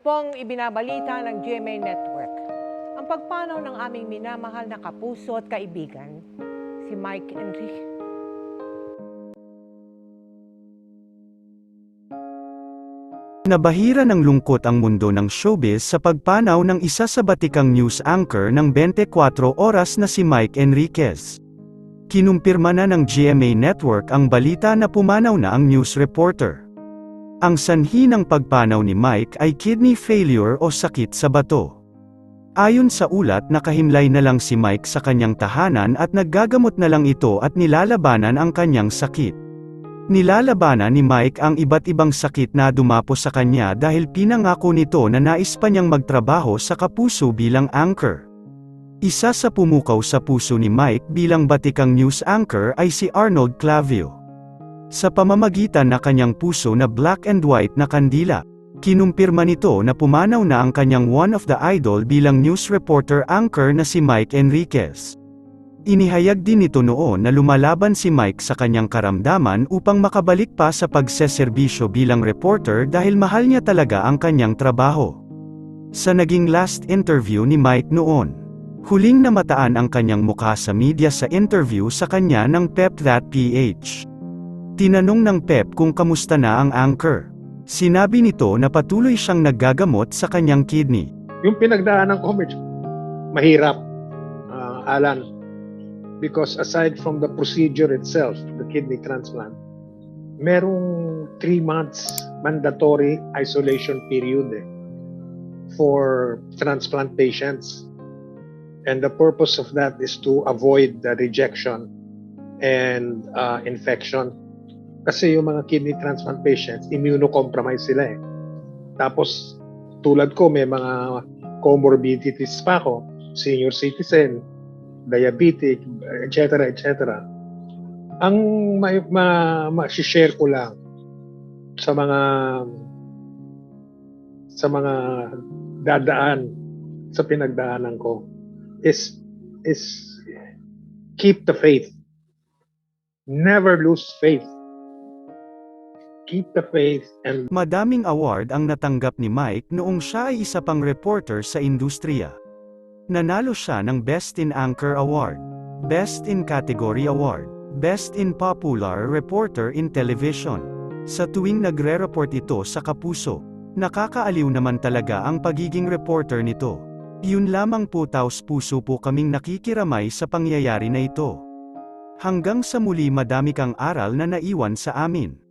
Pong ibinabalita ng GMA Network, ang pagpanaw ng aming minamahal na kapuso at kaibigan, si Mike Enrique. Nabahira ng lungkot ang mundo ng showbiz sa pagpanaw ng isa sa batikang news anchor ng 24 oras na si Mike Enriquez. Kinumpirma na ng GMA Network ang balita na pumanaw na ang news reporter. Ang sanhi ng pagpanaw ni Mike ay kidney failure o sakit sa bato. Ayon sa ulat, nakahimlay na lang si Mike sa kanyang tahanan at naggagamot na lang ito at nilalabanan ang kanyang sakit. Nilalabanan ni Mike ang iba't ibang sakit na dumapo sa kanya dahil pinangako nito na nais pa niyang magtrabaho sa kapuso bilang anchor. Isa sa pumukaw sa puso ni Mike bilang batikang news anchor ay si Arnold Clavio. Sa pamamagitan na kanyang puso na black and white na kandila, kinumpirma nito na pumanaw na ang kanyang one of the idol bilang news reporter anchor na si Mike Enriquez. Inihayag din nito noon na lumalaban si Mike sa kanyang karamdaman upang makabalik pa sa pagseserbisyo bilang reporter dahil mahal niya talaga ang kanyang trabaho. Sa naging last interview ni Mike noon, huling namataan ang kanyang mukha sa media sa interview sa kanya ng Pep.PH. Tinanong ng Pep kung kamusta na ang anchor. Sinabi nito na patuloy siyang naggagamot sa kanyang kidney. Yung pinagdaanan ko, medyo mahirap, Alan. Because aside from the procedure itself, the kidney transplant, merong 3 months mandatory isolation period for transplant patients. And the purpose of that is to avoid the rejection and infection. Kasi yung mga kidney transplant patients, immunocompromised sila eh. Tapos, tulad ko, may mga comorbidities pa ako, senior citizen, diabetic, etc. etc. Ang ma-share ko lang sa mga dadaan sa pinagdaanan ko is keep the faith. Never lose faith. Keep the faith and Madaming award ang natanggap ni Mike noong siya ay isa pang reporter sa industriya. Nanalo siya ng Best in Anchor Award, Best in Category Award, Best in Popular Reporter in Television. Sa tuwing nagre-report ito sa kapuso, nakakaaliw naman talaga ang pagiging reporter nito. Yun lamang po, taos-puso po kaming nakikiramay sa pangyayari na ito. Hanggang sa muli, madami kang aral na naiwan sa amin.